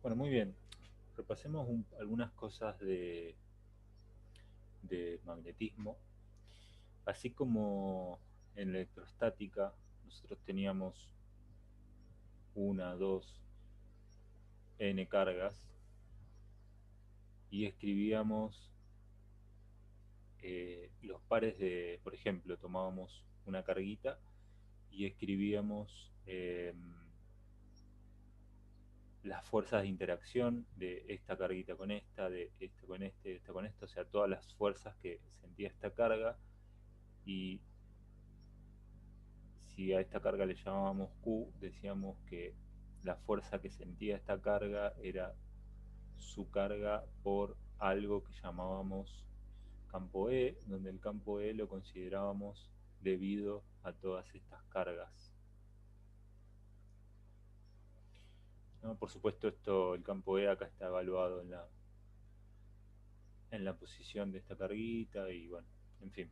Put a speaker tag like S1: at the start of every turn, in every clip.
S1: Bueno, muy bien. Repasemos algunas cosas de magnetismo. Así como en electrostática nosotros teníamos una, dos, n cargas y escribíamos los pares de, por ejemplo, tomábamos una carguita y escribíamos las fuerzas de interacción de esta carguita con esta, de este con este, de esta con esto, o sea, todas las fuerzas que sentía esta carga. Y si a esta carga le llamábamos Q, decíamos que la fuerza que sentía esta carga era su carga por algo que llamábamos campo E, donde el campo E lo considerábamos debido a todas estas cargas, ¿no? Por supuesto, el campo E acá está evaluado en la posición de esta carguita y bueno, en fin,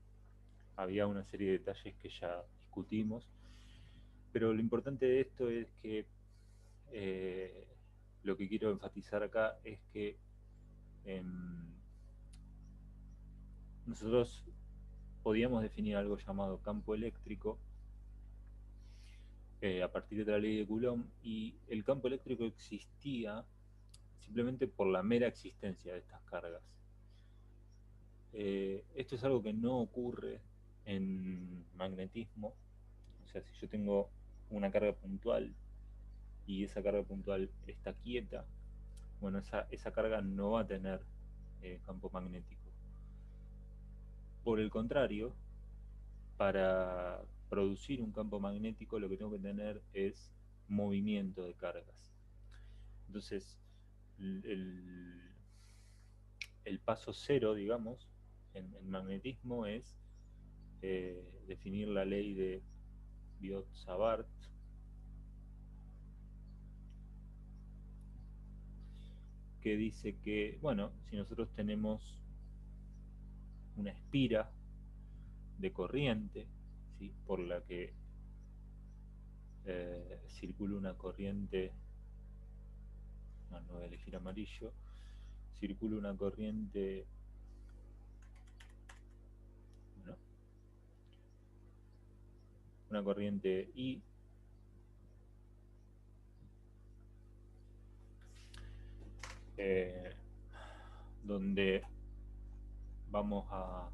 S1: había una serie de detalles que ya discutimos, pero lo importante de esto es que eh, lo que quiero enfatizar acá es que eh, nosotros podíamos definir algo llamado campo eléctrico a partir de la ley de Coulomb, y el campo eléctrico existía simplemente por la mera existencia de estas cargas. Esto es algo que no ocurre en magnetismo. O sea, si yo tengo una carga puntual y esa carga puntual está quieta, bueno, esa carga no va a tener campo magnético. Por el contrario, para producir un campo magnético lo que tengo que tener es movimiento de cargas. Entonces, el, el paso cero, digamos, en magnetismo es definir la ley de Biot-Savart, que dice que, bueno, si nosotros tenemos una espira de corriente, ¿sí?, por la que circula una corriente, no voy a elegir amarillo, circula una corriente, bueno, una corriente I, eh, donde vamos a,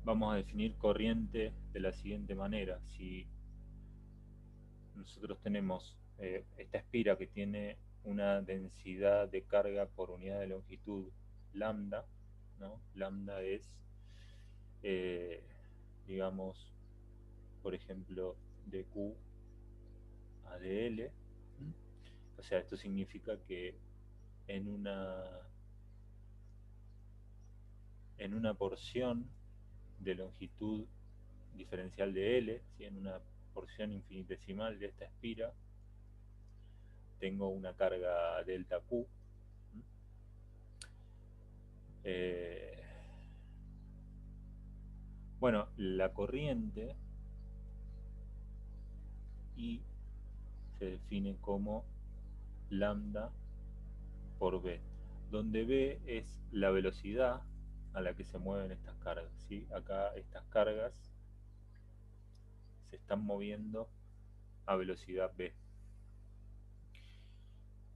S1: vamos a definir corriente de la siguiente manera. Si nosotros tenemos esta espira que tiene una densidad de carga por unidad de longitud lambda, ¿no? Lambda es, eh, digamos, por ejemplo, de Q a dl. O sea, esto significa que en una, en una porción de longitud diferencial de L, ¿sí?, en una porción infinitesimal de esta espira, tengo una carga delta Q. Eh, bueno, la corriente I se define como lambda por B, donde B es la velocidad a la que se mueven estas cargas, ¿sí? Acá estas cargas se están moviendo a velocidad B.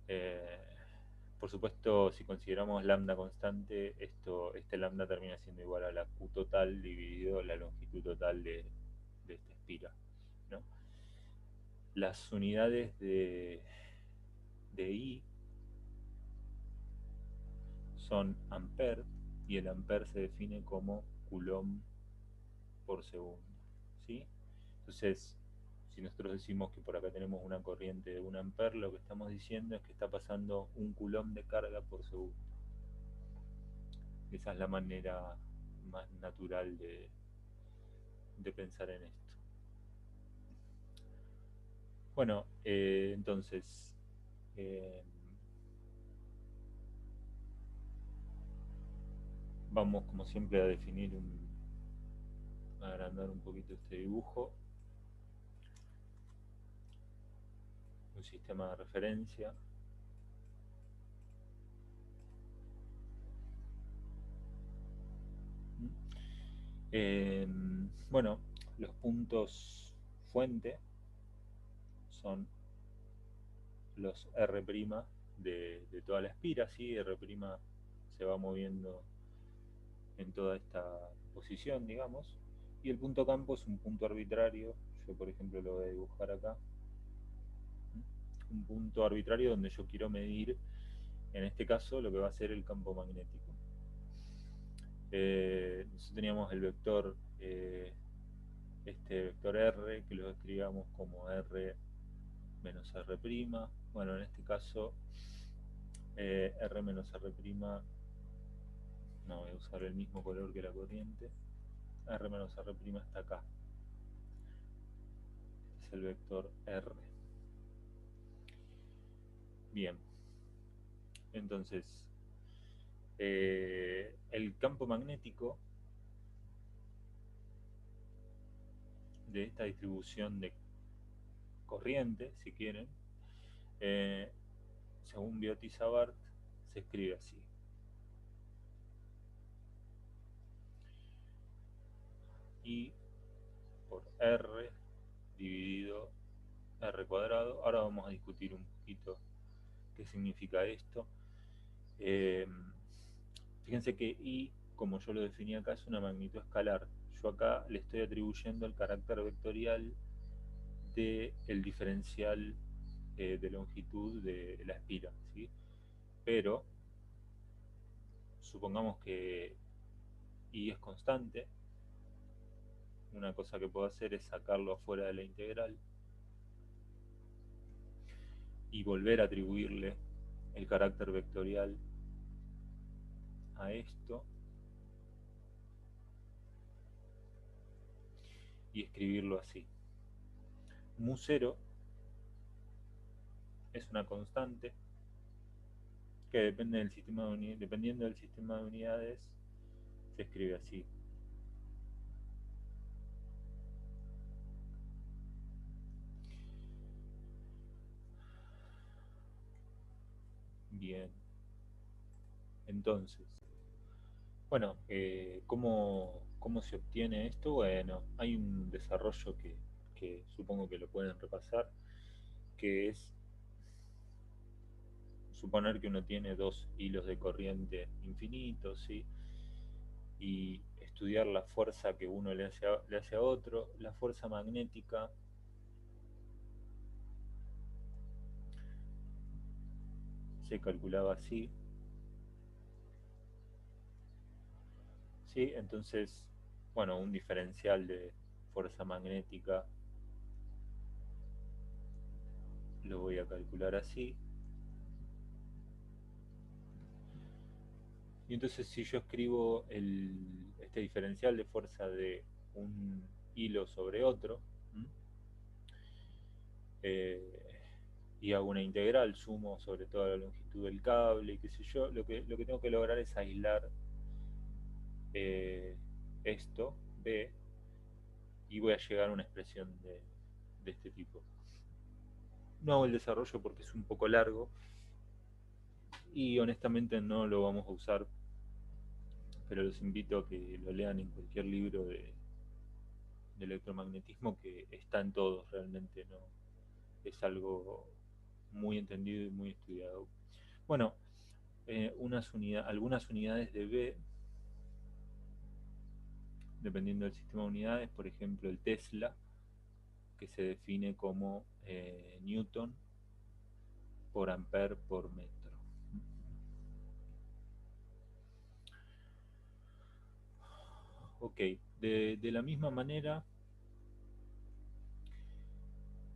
S1: Eh, por supuesto, si consideramos lambda constante, este lambda termina siendo igual a la Q total dividido la longitud total de esta espira, ¿no? Las unidades de I son ampere, y el ampere se define como coulomb por segundo, ¿sí? Entonces, si nosotros decimos que por acá tenemos una corriente de 1 ampere, lo que estamos diciendo es que está pasando un coulomb de carga por segundo. Esa es la manera más natural de pensar en esto. Bueno, entonces, vamos como siempre a definir a agrandar un poquito este dibujo. un sistema de referencia. Bueno, los puntos fuente son los R' de toda la espira, ¿sí? R' se va moviendo en toda esta posición, digamos. Y el punto campo es un punto arbitrario. Yo, por ejemplo, lo voy a dibujar acá. Un punto arbitrario donde yo quiero medir, en este caso, lo que va a ser el campo magnético. Nosotros teníamos el vector, este vector R, que lo escribíamos como R menos R'. Bueno, en este caso, R menos R', no voy a usar el mismo color que la corriente. R menos R' está acá. Este es el vector R. Bien. Entonces, el campo magnético de esta distribución de corriente, si quieren, según Biot y Savart, se escribe así. I por R dividido R cuadrado. Ahora vamos a discutir un poquito qué significa esto. Fíjense que I, como yo lo definí acá, es una magnitud escalar. Yo acá le estoy atribuyendo el carácter vectorial del diferencial de longitud de la espira, ¿sí? Pero supongamos que I es constante. Una cosa que puedo hacer es sacarlo afuera de la integral y volver a atribuirle el carácter vectorial a esto y escribirlo así. Mu0 es una constante que depende del sistema de dependiendo del sistema de unidades, se escribe así. Bien. Entonces, bueno, ¿cómo se obtiene esto? Bueno, hay un desarrollo que supongo que lo pueden repasar, que es suponer que uno tiene dos hilos de corriente infinitos, ¿sí? Y estudiar la fuerza que uno le hace a otro. La fuerza magnética se calculaba así, ¿sí? Entonces, bueno, un diferencial de fuerza magnética lo voy a calcular así. Y entonces si yo escribo este diferencial de fuerza de un hilo sobre otro, y hago una integral, sumo sobre toda la longitud del cable y qué sé yo, lo que tengo que lograr es aislar esto, B, y voy a llegar a una expresión de este tipo. No hago el desarrollo porque es un poco largo y honestamente no lo vamos a usar, pero los invito a que lo lean en cualquier libro de electromagnetismo, que está en todos realmente, ¿no? Es algo muy entendido y muy estudiado. Bueno, algunas unidades de B, dependiendo del sistema de unidades, por ejemplo el Tesla, que se define como Newton por ampere por metro. Ok, de la misma manera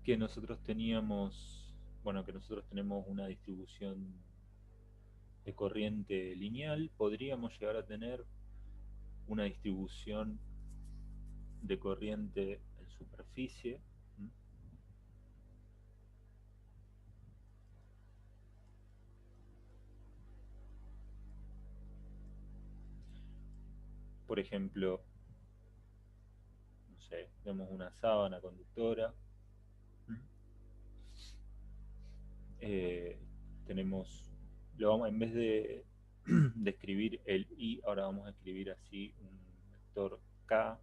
S1: que nosotros teníamos, bueno, que nosotros tenemos una distribución de corriente lineal, podríamos llegar a tener una distribución de corriente en superficie. Por ejemplo, no sé, tenemos una sábana conductora tenemos, en vez de, de escribir el I, ahora vamos a escribir así un vector K,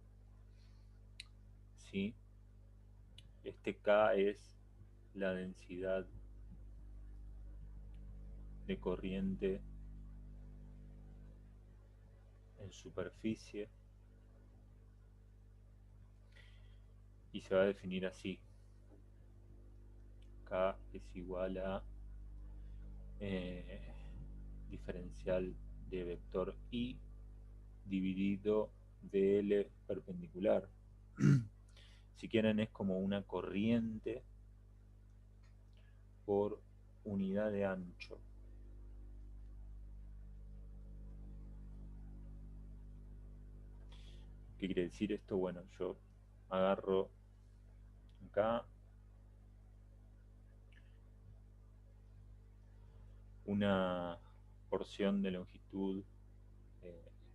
S1: ¿sí? Este K es la densidad de corriente en superficie y se va a definir así. K es igual a diferencial de vector I dividido dl perpendicular. Si quieren, es como una corriente por unidad de ancho. ¿Qué quiere decir esto? Bueno, yo agarro acá una porción de longitud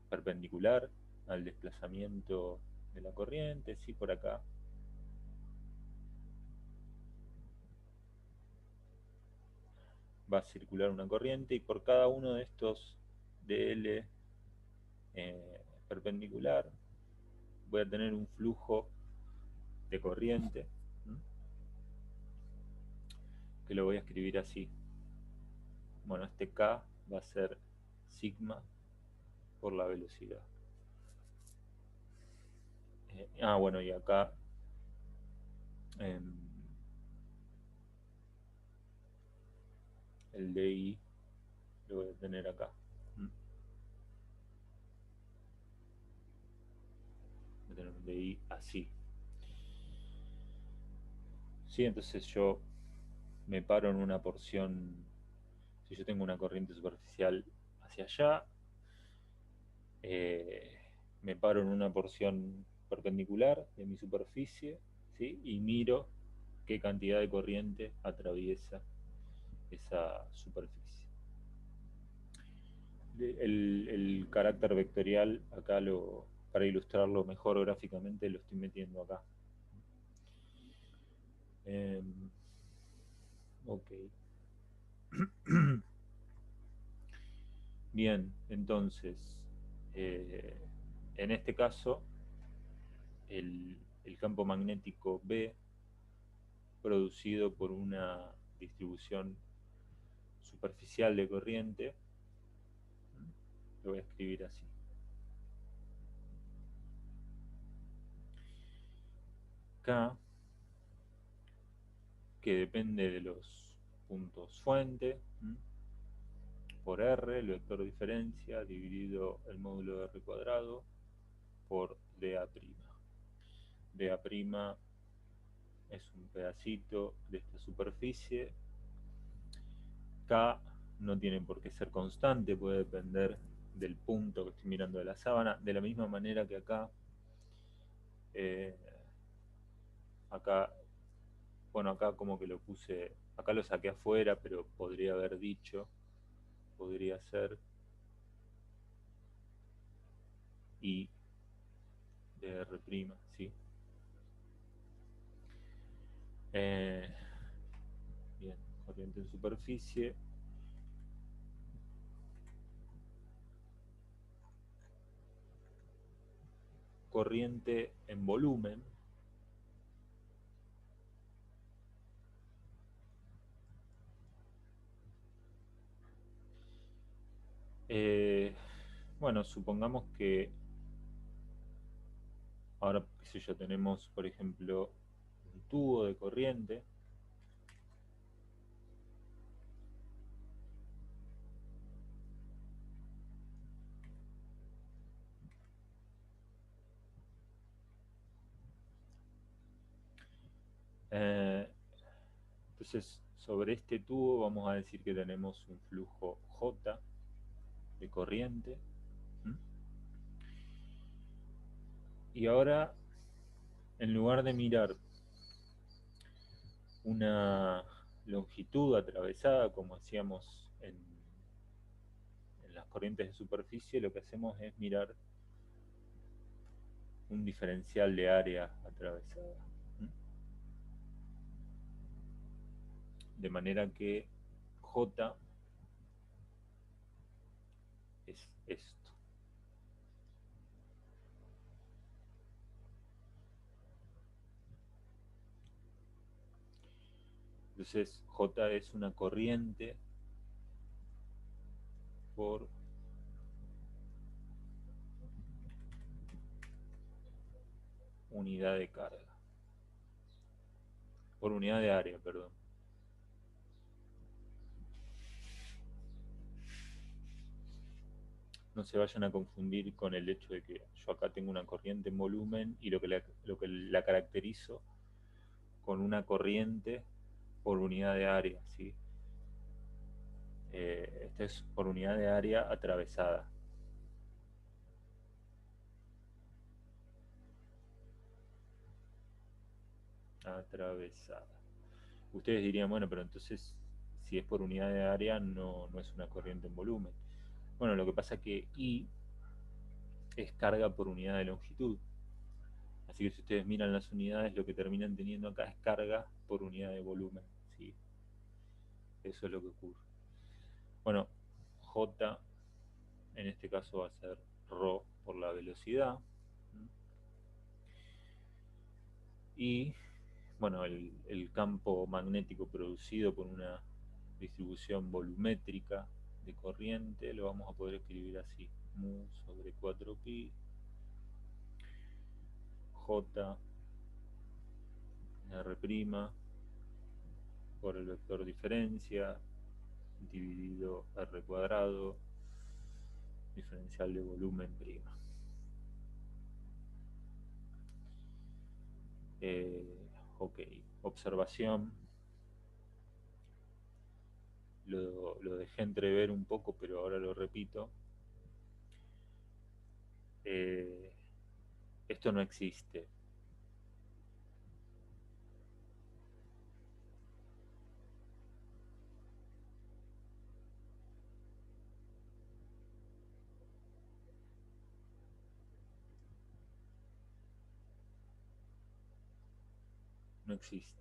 S1: perpendicular al desplazamiento de la corriente, sí, por acá. Va a circular una corriente y por cada uno de estos dl perpendicular voy a tener un flujo de corriente, ¿m? Que lo voy a escribir así. Bueno, este K va a ser sigma por la velocidad. Bueno, y acá el DI lo voy a tener acá. Voy a tener un DI así. Sí, entonces yo me paro en una porción, si yo tengo una corriente superficial hacia allá, me paro en una porción perpendicular de mi superficie, ¿sí? Y miro qué cantidad de corriente atraviesa esa superficie. El carácter vectorial, acá para ilustrarlo mejor gráficamente, lo estoy metiendo acá. Ok. Bien, entonces, en este caso, el campo magnético B, producido por una distribución superficial de corriente, lo voy a escribir así. K, que depende de los puntos fuente, por R, el vector de diferencia, dividido el módulo de R cuadrado por dA'. dA' es un pedacito de esta superficie. K no tiene por qué ser constante, puede depender del punto que estoy mirando de la sábana, de la misma manera que acá, bueno, acá como que lo puse, acá lo saqué afuera, pero podría haber dicho, podría ser I de R', ¿sí? Bien, corriente en superficie. Corriente en volumen. Bueno, supongamos que ahora, qué sé yo, tenemos, por ejemplo, un tubo de corriente. Entonces, sobre este tubo vamos a decir que tenemos un flujo J de corriente. Y ahora, en lugar de mirar una longitud atravesada, como hacíamos en las corrientes de superficie, lo que hacemos es mirar un diferencial de área atravesada. De manera que J es esto. Entonces J es una corriente por unidad de carga. Por unidad de área, perdón. No se vayan a confundir con el hecho de que yo acá tengo una corriente en volumen y lo que la caracterizo con una corriente por unidad de área, ¿sí? Esta es por unidad de área atravesada. Atravesada. Ustedes dirían, bueno, pero entonces si es por unidad de área no es una corriente en volumen. Bueno, lo que pasa es que I es carga por unidad de longitud. Así que si ustedes miran las unidades, lo que terminan teniendo acá es carga por unidad de volumen, ¿sí? Eso es lo que ocurre. Bueno, J en este caso va a ser ρ por la velocidad. Y bueno, el campo magnético producido por una distribución volumétrica de corriente lo vamos a poder escribir así: mu sobre 4pi J R' por el vector diferencia dividido R cuadrado diferencial de volumen prima. Ok, observación. Lo dejé entrever un poco, pero ahora lo repito. Esto no existe. No existe.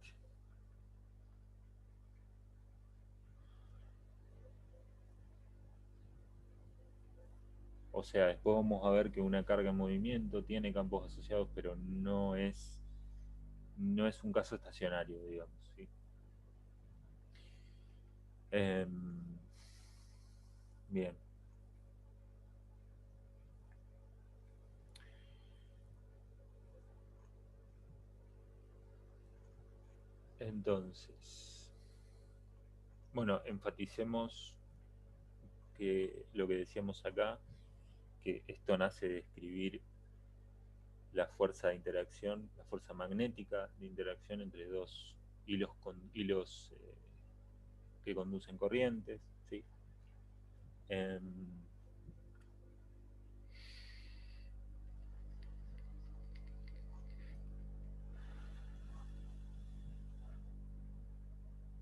S1: O sea, después vamos a ver que una carga en movimiento tiene campos asociados, pero no es un caso estacionario, digamos, ¿sí? Bien. Entonces, bueno, enfaticemos que lo que decíamos acá, que esto nace de escribir la fuerza de interacción, la fuerza magnética de interacción entre dos hilos que conducen corrientes, ¿sí?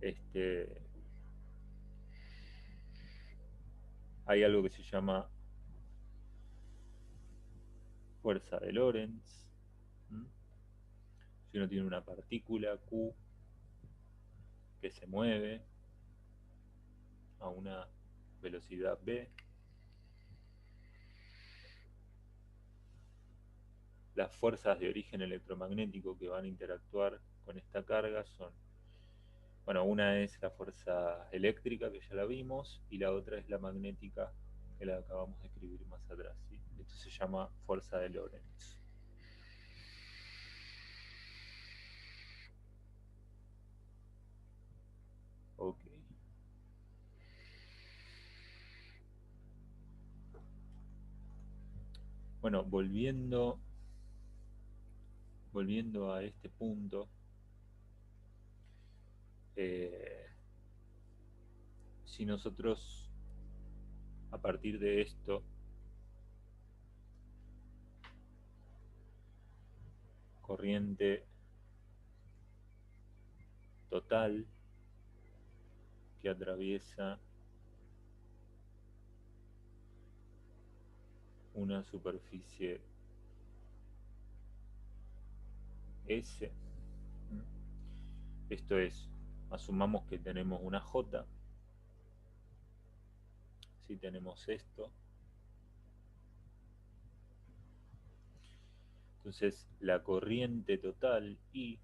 S1: Este, hay algo que se llama fuerza de Lorentz. Si uno tiene una partícula Q que se mueve a una velocidad v, las fuerzas de origen electromagnético que van a interactuar con esta carga son, bueno, una es la fuerza eléctrica, que ya la vimos, y la otra es la magnética, que la acabamos de escribir más atrás, ¿sí? Esto se llama fuerza de Lorentz. Ok. Bueno, volviendo a este punto, si nosotros a partir de esto corriente total que atraviesa una superficie S. Esto es, asumamos que tenemos una J ¿sí? Tenemos esto. Entonces, la corriente total I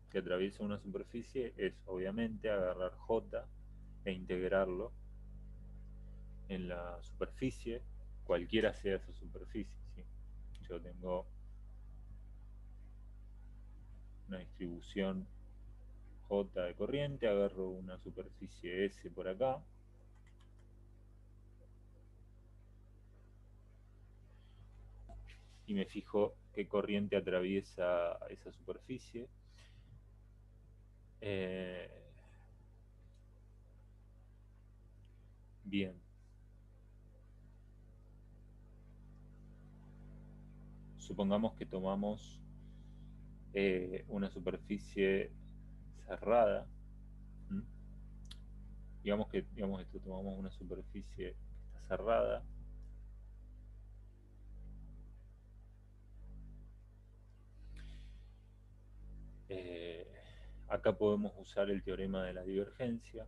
S1: que atraviesa una superficie es obviamente agarrar J e integrarlo en la superficie, cualquiera sea esa superficie, ¿sí? Yo tengo una distribución J de corriente, agarro una superficie S por acá, y me fijo qué corriente atraviesa esa superficie. Bien. Supongamos que tomamos una superficie cerrada. ¿Mm? Digamos que esto, tomamos una superficie que está cerrada. Acá podemos usar el teorema de la divergencia.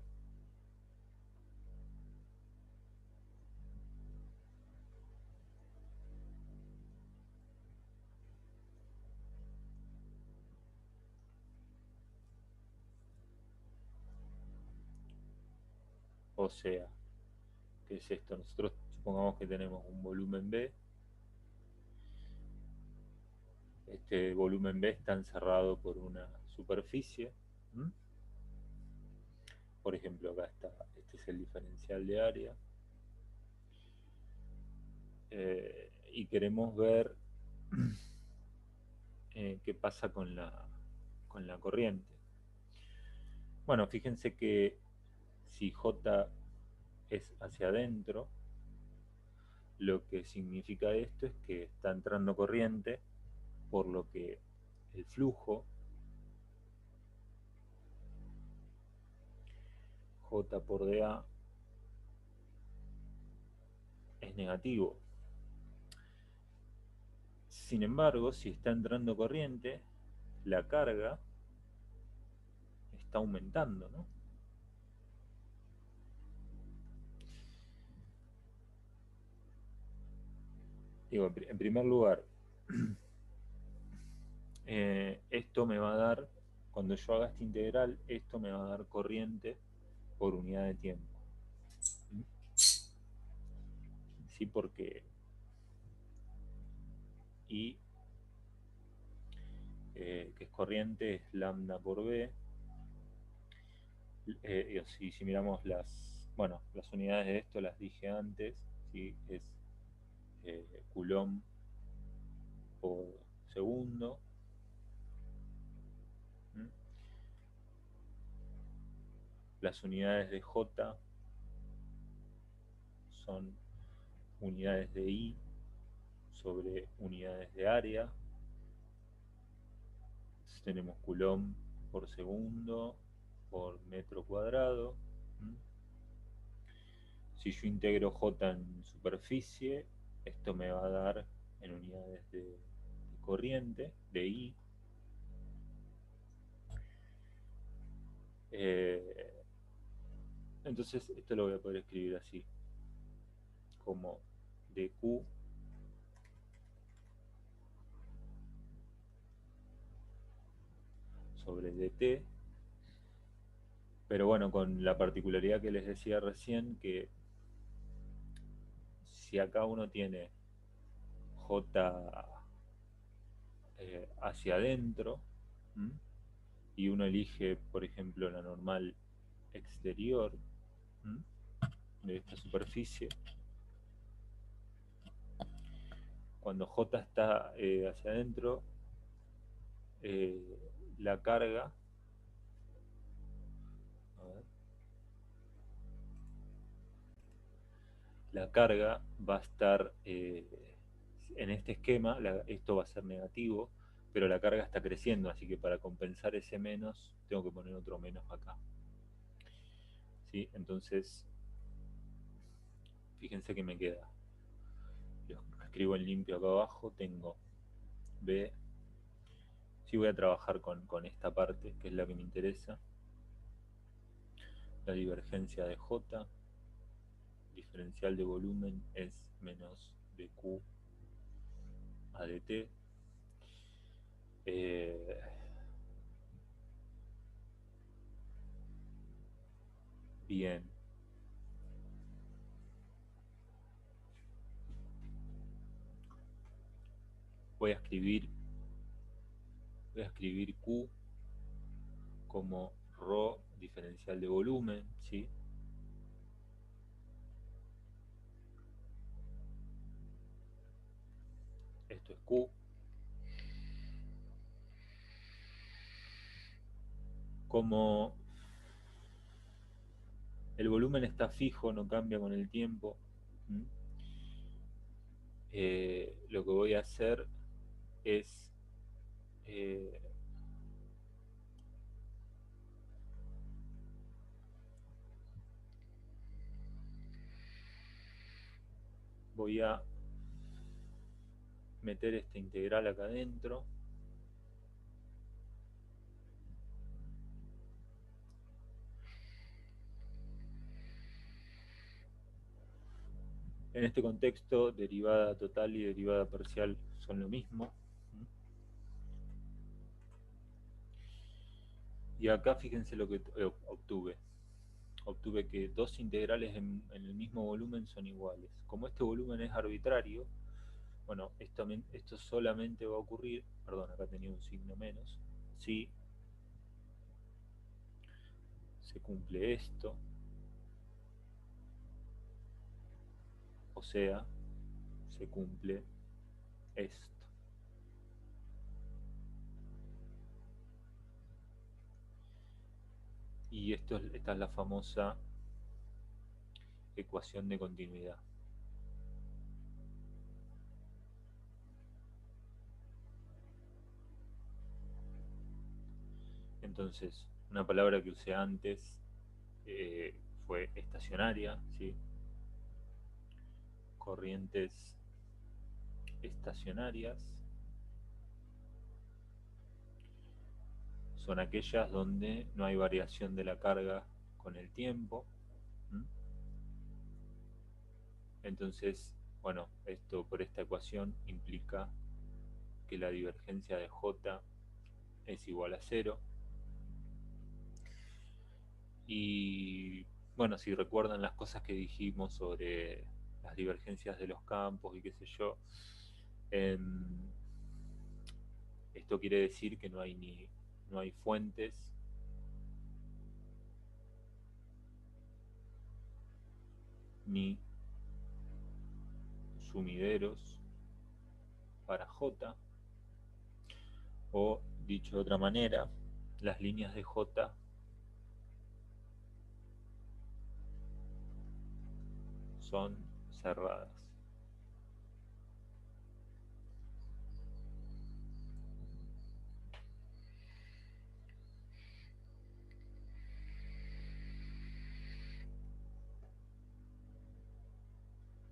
S1: O sea, ¿qué es esto? Nosotros supongamos que tenemos un volumen B. Este volumen B está encerrado por una superficie. ¿Mm? Por ejemplo, acá está, este es el diferencial de área. Y queremos ver qué pasa con la corriente. Bueno, fíjense que si J es hacia adentro, lo que significa esto es que está entrando corriente, por lo que el flujo J por dA es negativo. Sin embargo, si está entrando corriente, la carga está aumentando, ¿no? Digo, en primer lugar, esto me va a dar, cuando yo haga esta integral, esto me va a dar corriente por unidad de tiempo. Sí, porque I, que es corriente, es lambda por B. Si miramos las unidades de esto, las dije antes, ¿sí? Es Coulomb por segundo. ¿Mm? Las unidades de J son unidades de I sobre unidades de área. Entonces tenemos Coulomb por segundo por metro cuadrado. ¿Mm? Si yo integro J en superficie, esto me va a dar en unidades de corriente, de I. Entonces esto lo voy a poder escribir así, como dQ sobre dt, pero bueno, con la particularidad que les decía recién, que si acá uno tiene J hacia adentro, ¿m? Y uno elige, por ejemplo, la normal exterior, ¿m? De esta superficie, cuando J está hacia adentro, la carga, a ver, la carga va a estar en este esquema, esto va a ser negativo, pero la carga está creciendo, así que para compensar ese menos tengo que poner otro menos acá. ¿Sí? Entonces, fíjense que me queda, lo escribo en limpio acá abajo, tengo B. Sí, voy a trabajar con esta parte, que es la que me interesa. la divergencia de J, diferencial de volumen es menos dQ a dt. Bien. Voy a escribir Q como ρ diferencial de volumen, ¿sí? Esto es Q. Como el volumen está fijo, no cambia con el tiempo, lo que voy a hacer es voy a meter esta integral acá adentro. En este contexto, derivada total y derivada parcial son lo mismo. Y acá fíjense lo que obtuve. Obtuve que dos integrales en el mismo volumen son iguales. Como este volumen es arbitrario, bueno, esto solamente va a ocurrir, perdón, acá tenía un signo menos, si se cumple esto, o sea, se cumple esto. Y esta es la famosa ecuación de continuidad. Entonces, una palabra que usé antes fue estacionaria, ¿sí? Corrientes estacionarias son aquellas donde no hay variación de la carga con el tiempo. Entonces, bueno, esto por esta ecuación implica que la divergencia de J es igual a 0. Y bueno, si recuerdan las cosas que dijimos sobre las divergencias de los campos y qué sé yo, esto quiere decir que no hay fuentes ni sumideros para J, o dicho de otra manera, las líneas de J son cerradas.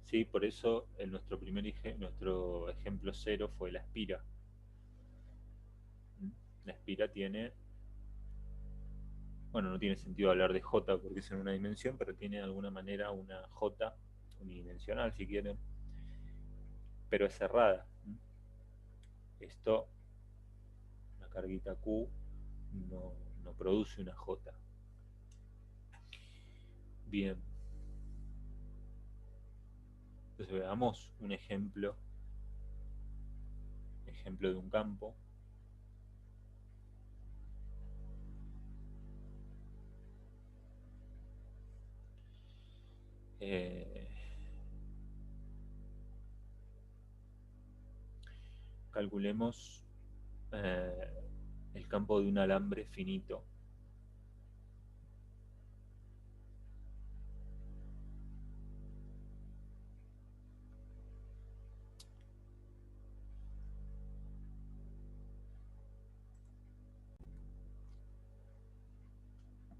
S1: Sí, por eso nuestro ejemplo 0 fue la espira. La espira tiene, bueno, no tiene sentido hablar de J porque es en una dimensión, pero tiene de alguna manera una J unidimensional, si quieren, pero es cerrada. Esto, una carguita Q, no produce una J. Bien. Entonces veamos un ejemplo de un campo. Calculemos el campo de un alambre finito.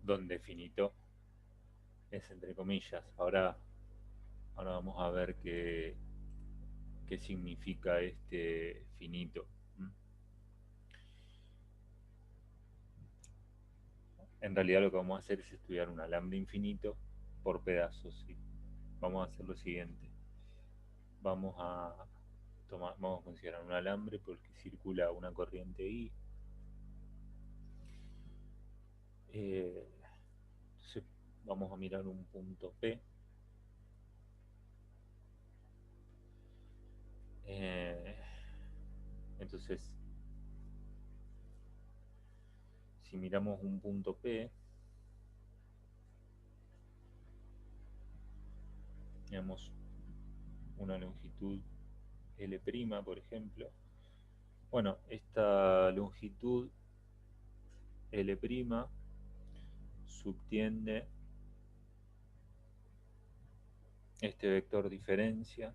S1: Donde finito es entre comillas. Ahora vamos a ver qué significa este finito. en realidad lo que vamos a hacer es estudiar un alambre infinito por pedazos, ¿sí? Vamos a hacer lo siguiente. Vamos a considerar un alambre por el que circula una corriente I. Entonces vamos a mirar un punto P. Entonces, si miramos un punto P, digamos una longitud L', por ejemplo. Bueno, esta longitud L' subtiende este vector diferencia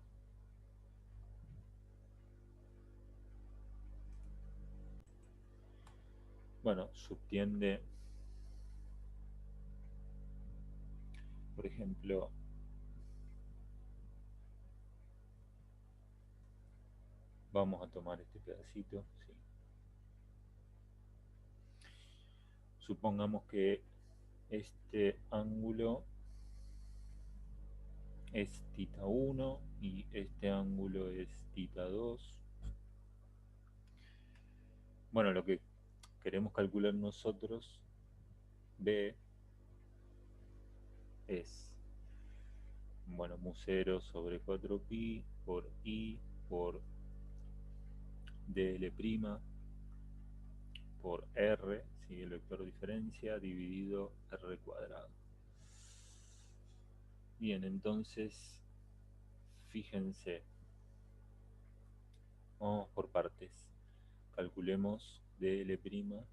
S1: subtiende, por ejemplo, vamos a tomar este pedacito, ¿sí? Supongamos que este ángulo es θ1 y este ángulo es θ2. Bueno, lo que queremos calcular nosotros, B, es, bueno, mu0 sobre 4pi por I por dl' por R, ¿sí? El vector diferencia dividido R cuadrado. Bien, entonces, fíjense, vamos por partes. Calculemos dl'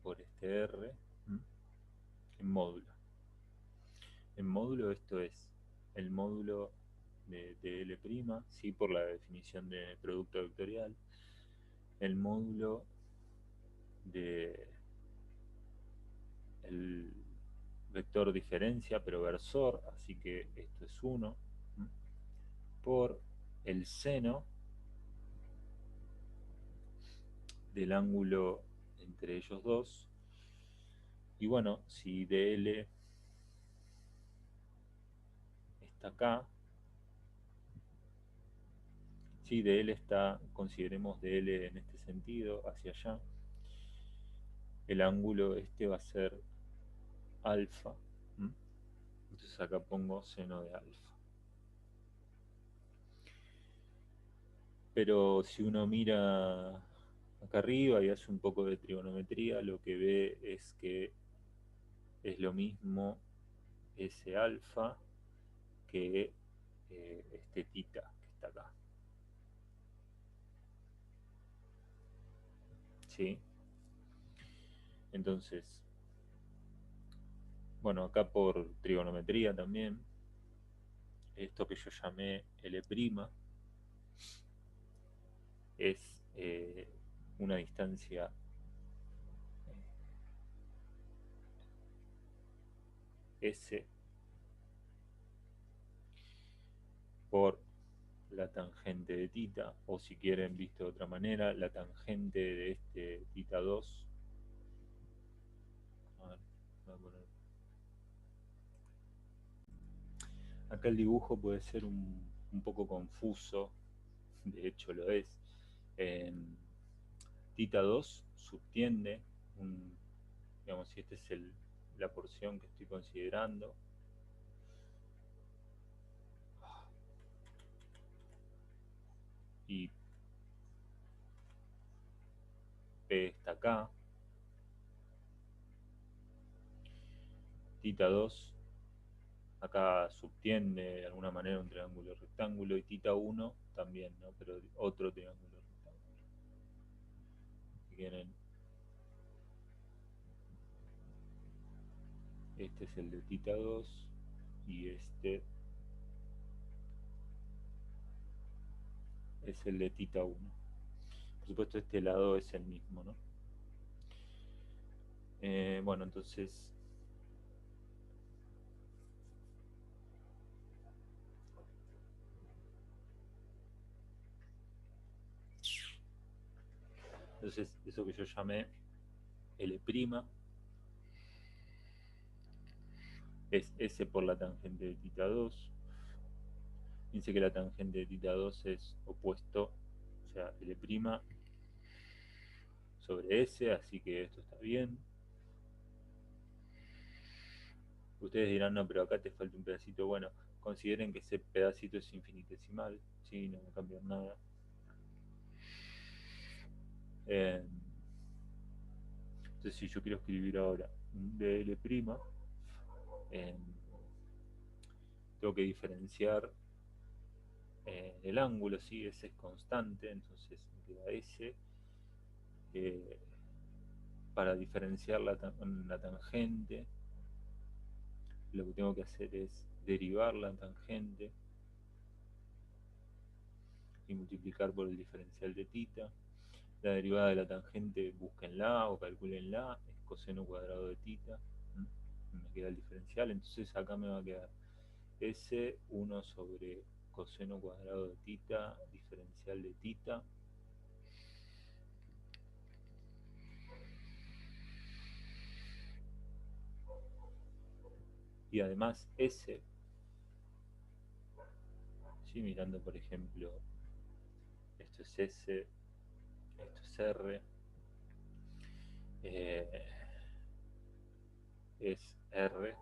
S1: por este R, ¿m? En módulo. En módulo esto es el módulo de dl', ¿sí? Por la definición de producto vectorial, el módulo de el vector diferencia pero versor, así que esto es 1, por el seno del ángulo entre ellos dos. Y bueno, si dl está acá, si dl está, consideremos dl en este sentido, hacia allá, el ángulo este va a ser alfa. Entonces acá pongo seno de alfa. Pero si uno mira acá arriba y hace un poco de trigonometría, lo que ve es que es lo mismo ese alfa que este tita que está acá. ¿Sí? Entonces, bueno, acá por trigonometría también, esto que yo llamé L' es una distancia S por la tangente de tita, o si quieren visto de otra manera, la tangente de este tita 2. A ver, voy a poner. Acá el dibujo puede ser un poco confuso, de hecho lo es. Tita 2 subtiende, digamos, si esta es la porción que estoy considerando, y P está acá, tita 2 acá subtiende de alguna manera un triángulo rectángulo, y tita 1 también, ¿no? Pero otro triángulo rectángulo. Si quieren, este es el de tita 2 y este es el de tita 1. Por supuesto este lado es el mismo, ¿no? Bueno, entonces eso que yo llamé L', es S por la tangente de tita 2. Dice que la tangente de tita 2 es opuesto, o sea, L' sobre S, así que esto está bien. Ustedes dirán, no, pero acá te falta un pedacito. Bueno, consideren que ese pedacito es infinitesimal, ¿sí? No va a cambiar nada. Eh, entonces, si yo quiero escribir ahora un dl', eh, tengo que diferenciar el ángulo, ¿sí? Ese es constante, entonces me queda S. Eh, para diferenciar la tangente, lo que tengo que hacer es derivar la tangente y multiplicar por el diferencial de tita. La derivada de la tangente, búsquenla o calculenla, es coseno cuadrado de tita. Me queda el diferencial, entonces acá me va a quedar S1 sobre coseno cuadrado de tita, diferencial de tita. Y además S, ¿sí? Mirando por ejemplo, esto es S, esto es R, eh, es R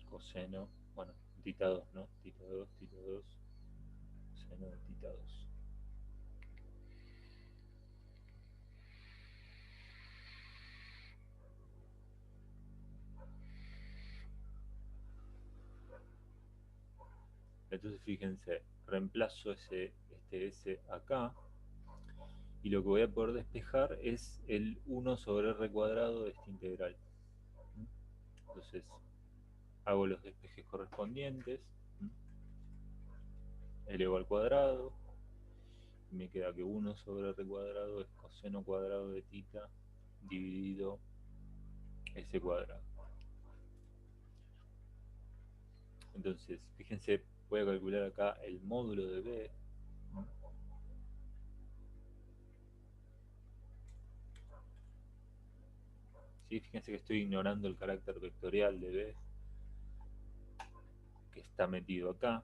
S1: coseno, bueno, tita 2, ¿no? Tita 2, seno de tita 2. Entonces fíjense, reemplazo este S acá y lo que voy a poder despejar es el 1 sobre R cuadrado de esta integral. Entonces hago los despejes correspondientes, elevo al cuadrado, y me queda que 1 sobre R cuadrado es coseno cuadrado de tita dividido S cuadrado. Entonces, fíjense, voy a calcular acá el módulo de B. ¿Sí? Fíjense que estoy ignorando el carácter vectorial de B, que está metido acá.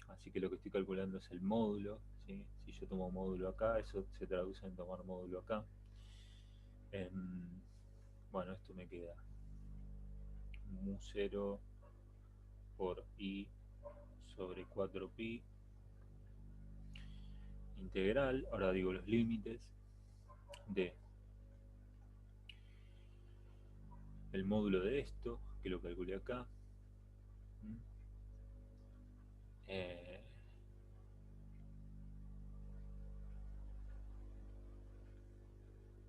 S1: Así que lo que estoy calculando es el módulo. ¿Sí? Si yo tomo módulo acá, eso se traduce en tomar módulo acá. Bueno, esto me queda mu0 por i sobre 4pi integral. Ahora digo los límites de el módulo de esto, que lo calculé acá. Eh,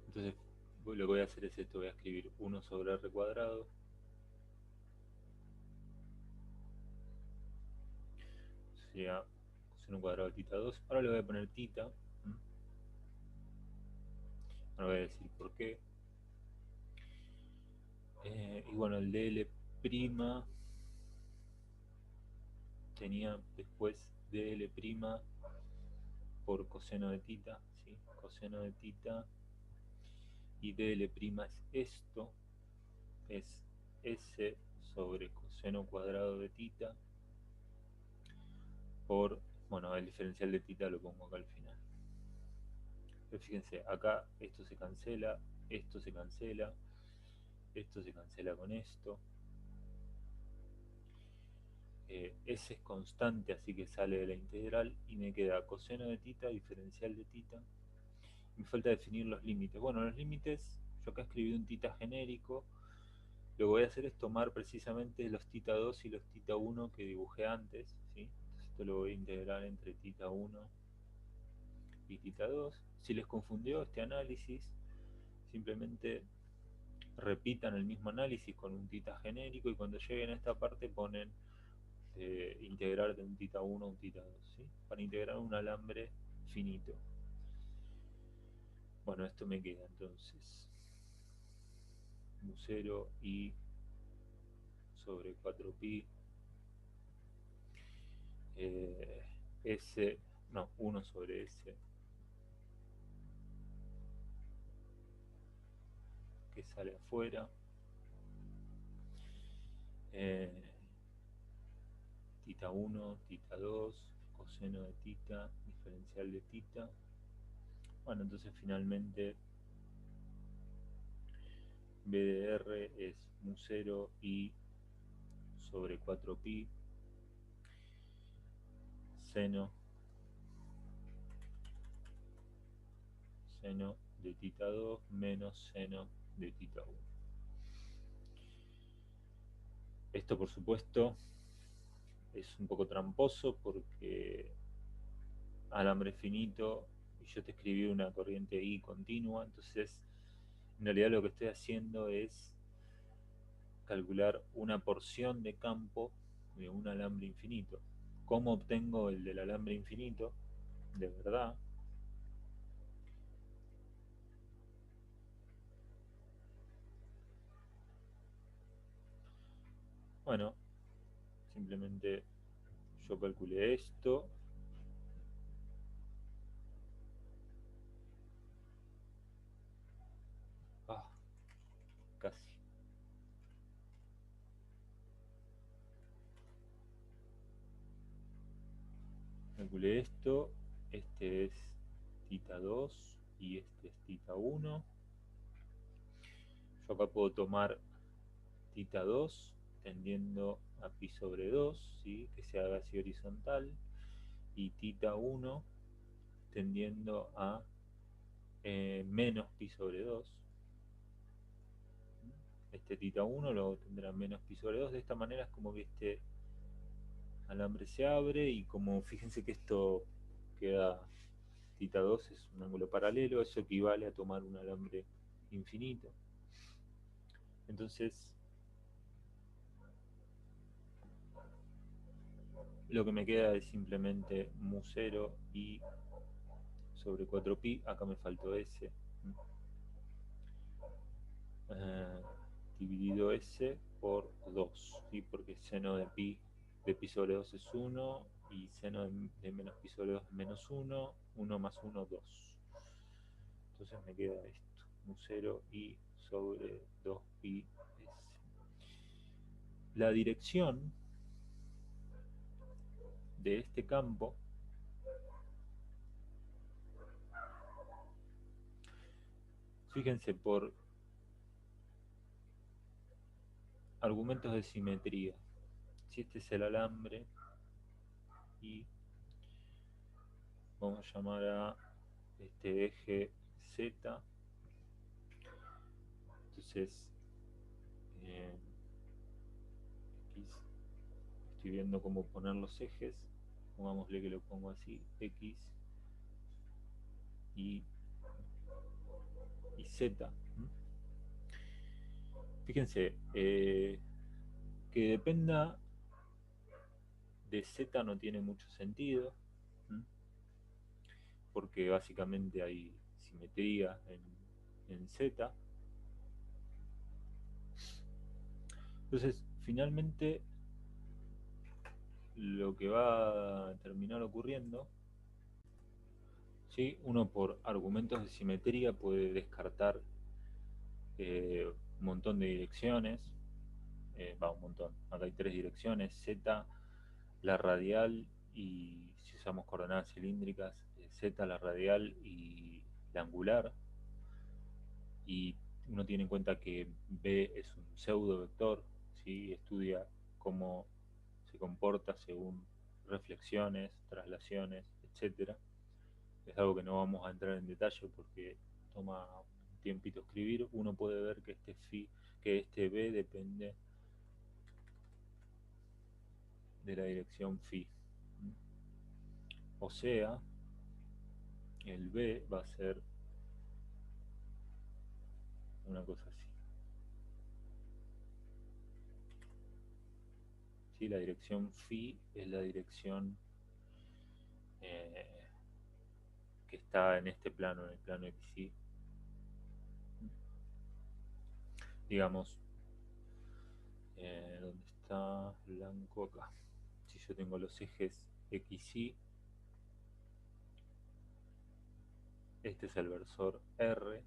S1: entonces lo que voy a hacer es esto, voy a escribir 1 sobre r cuadrado sería coseno cuadrado de tita 2. Ahora le voy a poner tita. Ahora voy a decir por qué. Y bueno, el dl' tenía después dl' por coseno de tita, ¿sí? Coseno de tita, y dl' es esto, es s sobre coseno cuadrado de tita por, bueno, el diferencial de tita lo pongo acá al final. Pero fíjense, acá esto se cancela, esto se cancela, esto se cancela con esto. S es constante, así que sale de la integral y me queda coseno de tita, diferencial de tita. Me falta definir los límites. Bueno, los límites, yo acá escribí un tita genérico. Lo que voy a hacer es tomar precisamente los tita 2 y los tita 1 que dibujé antes, ¿sí? Entonces esto lo voy a integrar entre tita 1 y tita 2. Si les confundió este análisis, simplemente repitan el mismo análisis con un tita genérico y cuando lleguen a esta parte ponen integrar de un tita 1 a un tita 2, ¿sí? Para integrar un alambre finito. Bueno, esto me queda entonces mu0 i sobre 4pi S, no, 1 sobre S, que sale afuera, eh, tita 1, tita 2, coseno de tita, diferencial de tita. Bueno, entonces finalmente B de R es mu 0 y sobre 4pi seno de tita 2 menos seno de tita 1. Esto por supuesto es un poco tramposo porque alambre finito y yo te escribí una corriente I continua, entonces en realidad lo que estoy haciendo es calcular una porción de campo de un alambre infinito. ¿Cómo obtengo el del alambre infinito? De verdad. Bueno, simplemente yo calculé esto. Ah, casi. Calculé esto. Este es tita 2 y este es tita 1. Yo acá puedo tomar tita 2 tendiendo a pi sobre 2, ¿sí? Que se haga así horizontal, y tita 1 tendiendo a menos pi sobre 2. Este tita 1 lo tendrá menos pi sobre 2. De esta manera es como que este alambre se abre, y como fíjense que esto queda, tita 2 es un ángulo paralelo, eso equivale a tomar un alambre infinito. Entonces lo que me queda es simplemente mu 0 y sobre 4pi, acá me faltó s, dividido s por 2, ¿sí? Porque seno de pi sobre 2 es 1 y seno de menos pi sobre 2 es menos 1, 1 más 1, 2. Entonces me queda esto, mu 0 y sobre 2pi s. La dirección de este campo fíjense por argumentos de simetría. Si este es el alambre y vamos a llamar a este eje Z, entonces X, estoy viendo cómo poner los ejes, pongámosle que lo pongo así, X y Z. Fíjense, que dependa de Z no tiene mucho sentido, porque básicamente hay simetría en Z. Entonces, finalmente, lo que va a terminar ocurriendo, ¿sí? Uno por argumentos de simetría puede descartar un montón de direcciones, un montón, acá hay 3 direcciones, Z, la radial, y si usamos coordenadas cilíndricas, Z, la radial y la angular, y uno tiene en cuenta que B es un pseudo vector, ¿sí? Estudia cómo se comporta según reflexiones, traslaciones, etcétera. Es algo que no vamos a entrar en detalle porque toma un tiempito escribir. Uno puede ver que este B depende de la dirección phi. O sea, el B va a ser una cosa así. ¿Sí? La dirección phi es la dirección eh, que está en este plano, en el plano XY. Digamos, ¿dónde está blanco? Acá. Si yo tengo los ejes XY, este es el versor R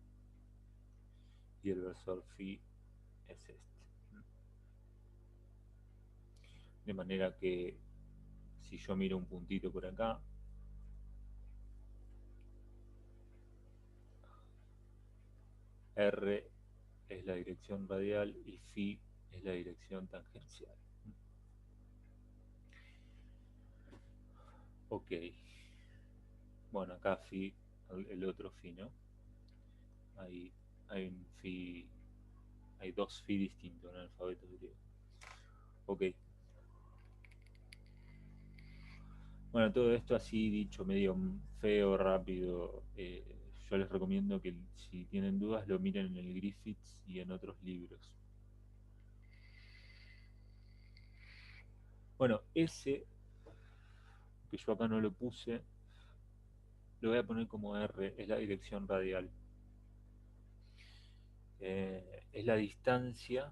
S1: y el versor phi es este. De manera que si yo miro un puntito por acá, R es la dirección radial y phi es la dirección tangencial. Ok. Bueno, acá phi, el otro phi, ¿no? Hay un phi, hay dos phi distintos en el alfabeto griego. Ok. Bueno, todo esto así dicho medio feo, rápido. Yo les recomiendo que si tienen dudas lo miren en el Griffiths y en otros libros. Bueno, ese, que yo acá no lo puse, lo voy a poner como R, es la dirección radial. Es la distancia.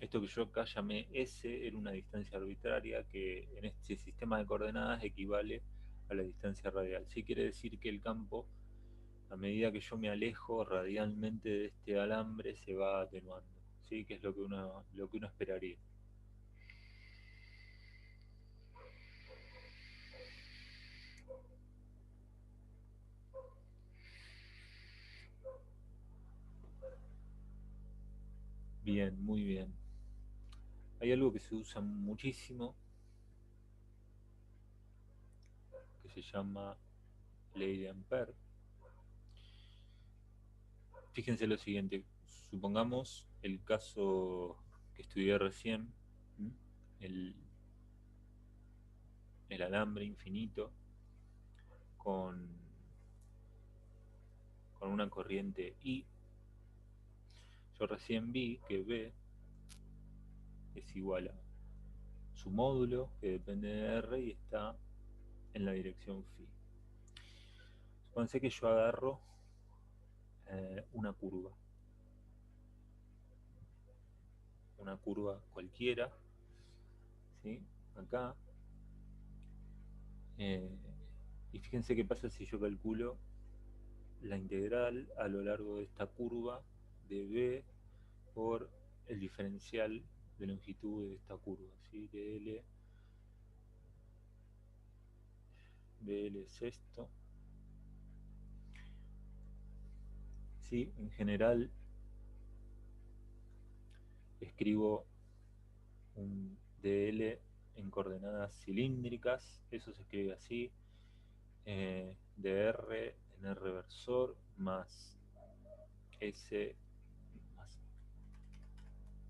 S1: Esto que yo acá llamé S era una distancia arbitraria que en este sistema de coordenadas equivale a la distancia radial. Sí quiere decir que el campo, a medida que yo me alejo radialmente de este alambre, se va atenuando. ¿Sí? Que es lo que uno esperaría. Bien, muy bien. Hay algo que se usa muchísimo que se llama ley de Ampère. Fíjense lo siguiente, supongamos el caso que estudié recién, el, el alambre infinito con, con una corriente I. Yo recién vi que B es igual a su módulo, que depende de R y está en la dirección phi. Supónganse que yo agarro una curva cualquiera, ¿sí? Acá, y fíjense qué pasa si yo calculo la integral a lo largo de esta curva de B por el diferencial de longitud de esta curva, ¿sí? dl es esto. ¿Sí? En general escribo un dl en coordenadas cilíndricas, eso se escribe así, dr en r versor más s más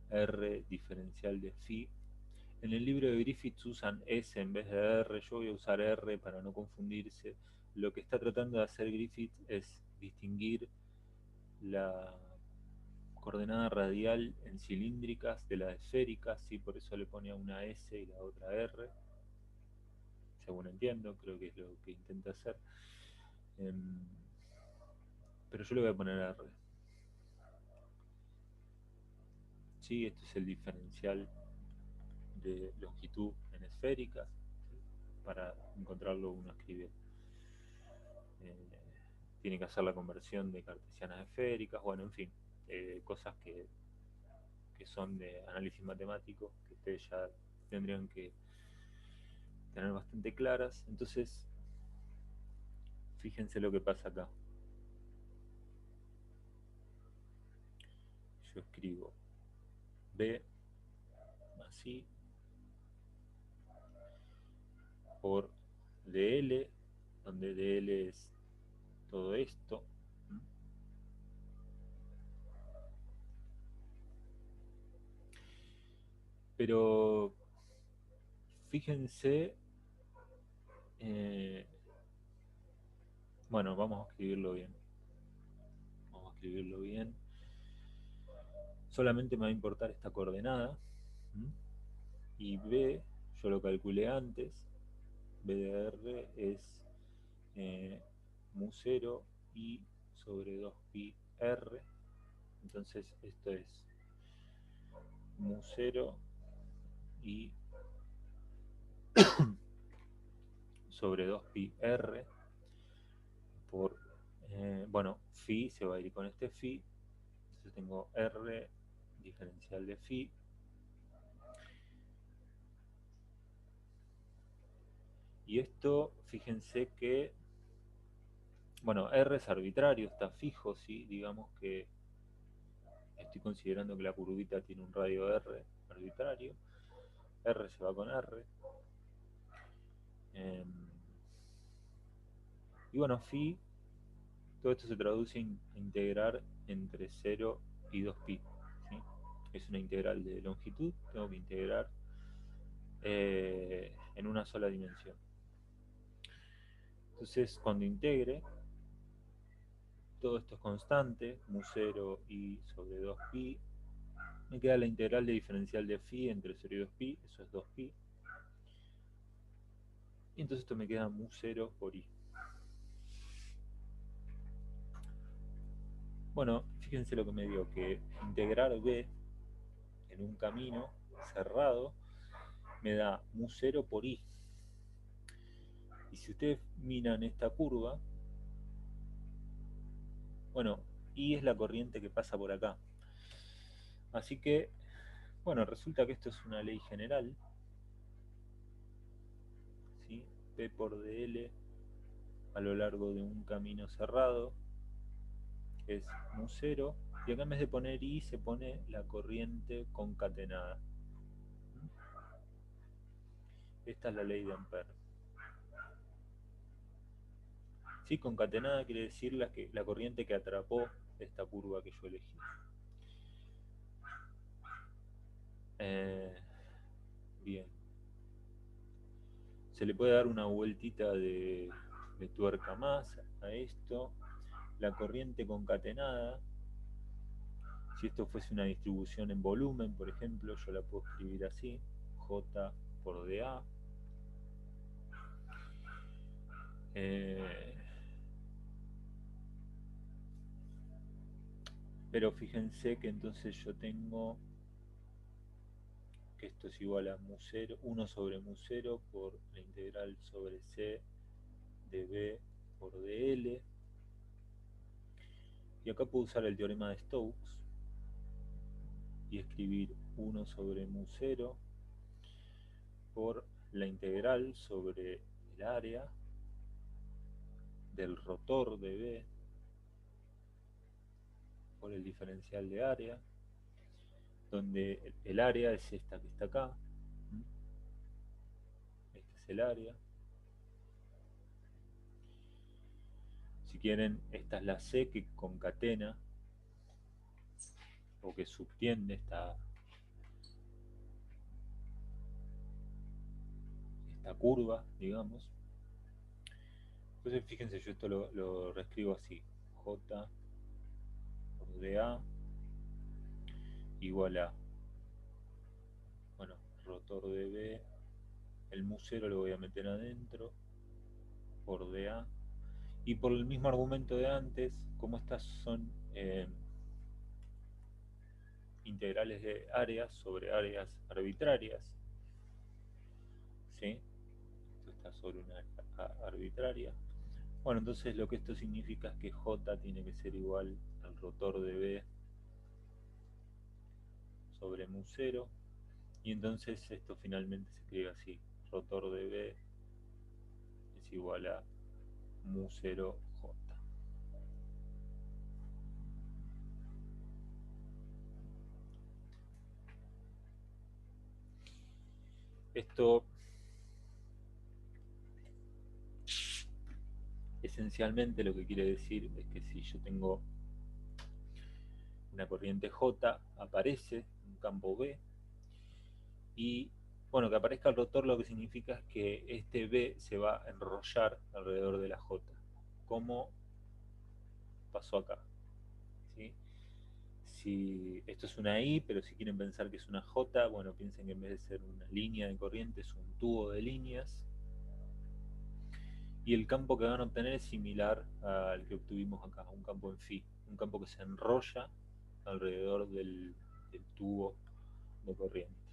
S1: r diferencial de phi. En el libro de Griffiths usan S en vez de R, yo voy a usar R para no confundirse. Lo que está tratando de hacer Griffiths es distinguir la coordenada radial en cilíndricas de la esféricas, ¿sí? Por eso le pone una S y la otra R, según entiendo, creo que es lo que intenta hacer. Pero yo le voy a poner R. Sí, este es el diferencial de longitud en esféricas. Para encontrarlo uno escribe, tiene que hacer la conversión de cartesianas a esféricas, bueno, en fin, cosas que son de análisis matemático, que ustedes ya tendrían que tener bastante claras. Entonces, fíjense lo que pasa acá. Yo escribo B así por dl, donde dl es todo esto. Pero fíjense, bueno, vamos a escribirlo bien. Vamos a escribirlo bien. Solamente me va a importar esta coordenada. Y B, yo lo calculé antes. B de R es mu 0 i sobre 2 pi r. Entonces esto es mu 0 i sobre 2 pi r por, bueno, phi se va a ir con este phi. Entonces tengo R diferencial de phi Y esto, fíjense que, bueno, R es arbitrario, está fijo, ¿sí? Digamos que estoy considerando que la curvita tiene un radio R arbitrario. R se va con R. Eh, y bueno, phi, todo esto se traduce en integrar entre 0 y 2pi. ¿Sí? Es una integral de longitud, tengo que integrar en una sola dimensión. Entonces, cuando integre, todo esto es constante, mu0 i sobre 2pi, me queda la integral de diferencial de phi entre 0 y 2pi, eso es 2pi, y entonces esto me queda mu0 por i. Bueno, fíjense lo que me dio, que integrar b en un camino cerrado me da mu0 por i. Y si ustedes miran esta curva, bueno, i es la corriente que pasa por acá. Así que, bueno, resulta que esto es una ley general, ¿sí? P por dl a lo largo de un camino cerrado es mu0, y acá en vez de poner i se pone la corriente concatenada. Esta es la ley de Ampère. ¿Sí? Concatenada quiere decir la corriente que atrapó esta curva que yo elegí. Bien. Se le puede dar una vueltita de tuerca más a esto. La corriente concatenada, si esto fuese una distribución en volumen, por ejemplo, yo la puedo escribir así, J por dA. Pero fíjense que entonces yo tengo que esto es igual a mu0, 1 sobre mu0 por la integral sobre c de b por dl. Y acá puedo usar el teorema de Stokes y escribir 1 sobre mu0 por la integral sobre el área del rotor de B por el diferencial de área, donde el área es esta que está acá. Este es el área. Si quieren, esta es la C que concatena o que subtiende esta curva, digamos. Entonces fíjense, yo esto lo reescribo así: J por dA igual a, bueno, rotor de B, el mu0 lo voy a meter adentro, por dA, y por el mismo argumento de antes, como estas son integrales de áreas sobre áreas arbitrarias, ¿sí? Esto está sobre una área arbitraria. Bueno, entonces lo que esto significa es que J tiene que ser igual al rotor de B sobre mu0, y entonces esto finalmente se escribe así: rotor de B es igual a mu0J. Esto esencialmente lo que quiere decir es que si yo tengo una corriente J, aparece un campo B, y bueno, que aparezca el rotor lo que significa es que este B se va a enrollar alrededor de la J, como pasó acá, ¿sí? Si esto es una I, pero si quieren pensar que es una J, bueno, piensen que en vez de ser una línea de corriente es un tubo de líneas, y el campo que van a obtener es similar al que obtuvimos acá, un campo en phi, un campo que se enrolla alrededor del tubo de corriente.